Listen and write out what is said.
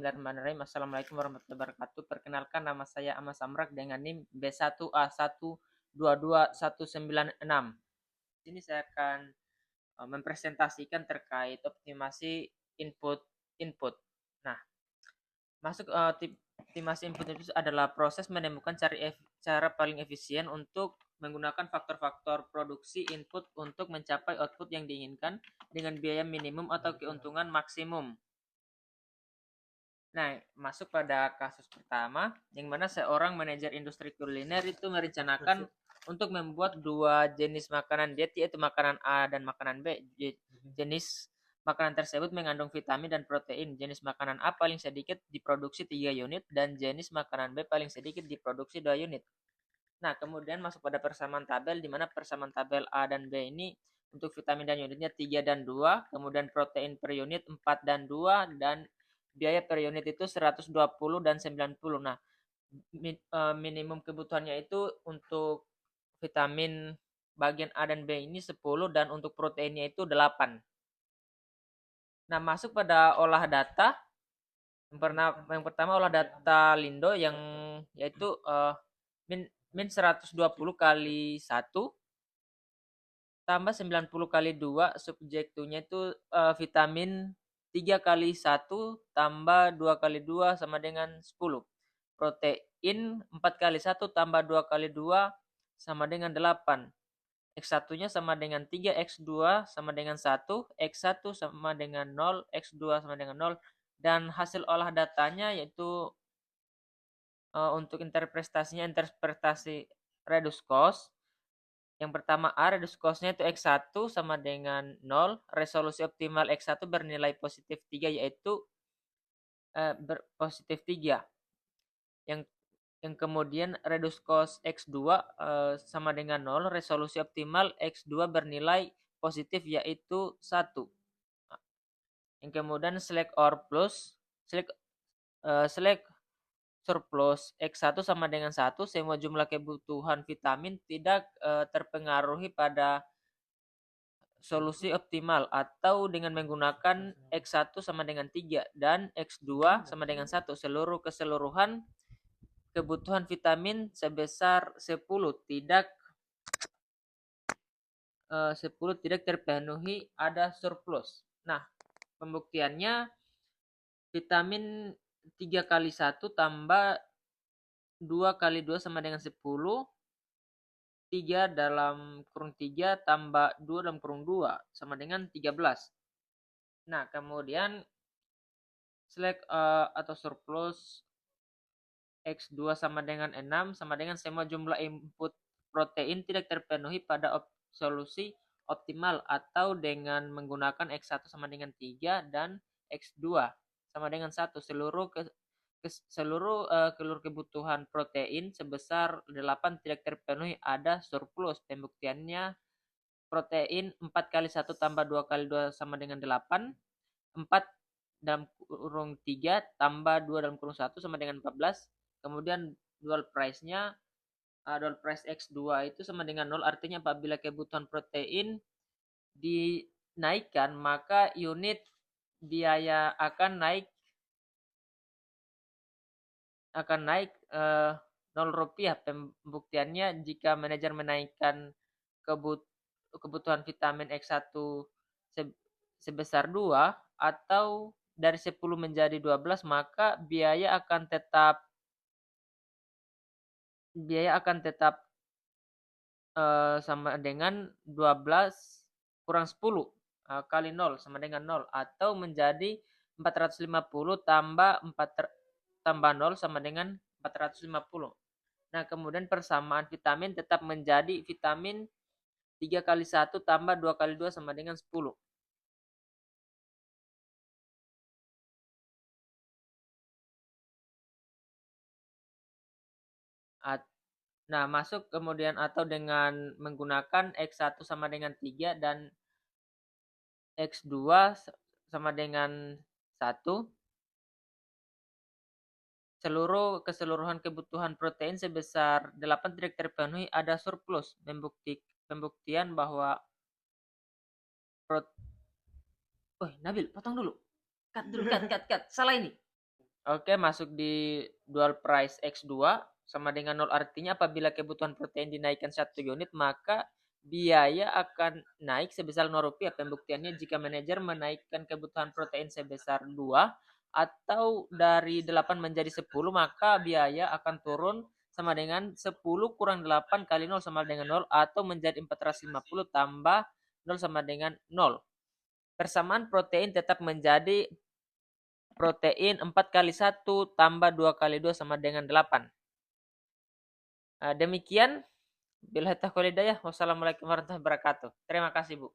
Bismillahirrahmanirrahim. Assalamualaikum warahmatullahi wabarakatuh. Perkenalkan, nama saya Ahmad Samrak dengan NIM B1A122196. Di sini saya akan mempresentasikan terkait optimasi input. Nah, optimasi input itu adalah proses menemukan cara paling efisien untuk menggunakan faktor-faktor produksi input untuk mencapai output yang diinginkan dengan biaya minimum atau keuntungan maksimum. Nah, masuk pada kasus pertama, yang mana seorang manajer industri kuliner itu merencanakan untuk membuat dua jenis makanan diet, yaitu makanan A dan makanan B. Jenis makanan tersebut mengandung vitamin dan protein. Jenis makanan A paling sedikit diproduksi 3 unit, dan jenis makanan B paling sedikit diproduksi 2 unit. Nah, kemudian masuk pada persamaan tabel, di mana persamaan tabel A dan B ini untuk vitamin dan unitnya 3 dan 2, kemudian protein per unit 4 dan 2, dan biaya per unit itu 120 dan 90. Nah, minimum kebutuhannya itu untuk vitamin bagian A dan B ini 10, dan untuk proteinnya itu 8. Nah, masuk pada olah data. Yang pertama olah data Lindo yang yaitu min 120 kali 1 tambah 90 kali 2, subjektunya itu vitamin 3 kali 1 tambah 2 kali 2 sama dengan 10. Protein 4 kali 1 tambah 2 kali 2 sama dengan 8. X1-nya sama dengan 3, X2 sama dengan 1, X1 sama dengan 0, X2 sama dengan 0, dan hasil olah datanya yaitu untuk interpretasi reduce cost. Yang pertama A, reduce cost-nya itu X1 sama dengan 0, resolusi optimal X1 bernilai positif 3, yaitu positif 3. Yang kemudian reduce cost X2 sama dengan 0, resolusi optimal X2 bernilai positif, yaitu 1. Yang kemudian select surplus X1 sama dengan 1, semua jumlah kebutuhan vitamin tidak terpengaruhi pada solusi optimal, atau dengan menggunakan X1 sama dengan 3 dan X2 sama dengan 1, keseluruhan kebutuhan vitamin sebesar 10 tidak terpenuhi, ada surplus. Nah, pembuktiannya vitamin 3 kali 1 tambah 2 kali 2 sama dengan 10, 3 dalam kurung 3 tambah 2 dalam kurung 2 sama dengan 13. Nah, kemudian select atau surplus X2 sama dengan 6 sama dengan semua jumlah input protein tidak terpenuhi pada solusi optimal, atau dengan menggunakan X1 sama dengan 3 dan X2 sama dengan 1, seluruh kebutuhan protein sebesar 8 tidak terpenuhi, ada surplus. Pembuktiannya protein 4 kali 1 tambah 2 kali 2 sama dengan 8, 4 dalam kurung 3 tambah 2 dalam kurung 1 sama dengan 14. Kemudian dual price X2 itu sama dengan 0, artinya apabila kebutuhan protein dinaikkan, maka unit biaya akan naik 0 rupiah. Pembuktiannya, jika manajer menaikkan kebutuhan vitamin X1 sebesar 2 atau dari 10 menjadi 12, maka biaya akan tetap sama dengan 12 kurang 10 kali 0 sama dengan 0, atau menjadi 450 tambah 0 sama dengan 450. Nah, kemudian persamaan vitamin tetap menjadi vitamin 3 kali 1 tambah 2 kali 2 sama dengan 10. Nah, masuk kemudian atau dengan menggunakan X1 sama dengan 3 dan X2 sama dengan 1, keseluruhan kebutuhan protein sebesar 8 tidak terpenuhi, ada surplus. Pembuktian bahwa Nabil, potong dulu. Cut. Salah ini. Oke, masuk di dual price X2 sama dengan 0, artinya apabila kebutuhan protein dinaikkan 1 unit, maka biaya akan naik sebesar Rp0. Pembuktiannya jika manajer menaikkan kebutuhan protein sebesar 2 atau dari 8 menjadi 10, maka biaya akan turun sama dengan 10 kurang 8 kali 0 sama dengan 0, atau menjadi 450 tambah 0 sama dengan 0. Persamaan protein tetap menjadi protein 4 kali 1 tambah 2 kali 2 sama dengan 8. Demikian. Billahi taufiq wal hidayah. Wassalamualaikum warahmatullahi wabarakatuh. Terima kasih, Bu.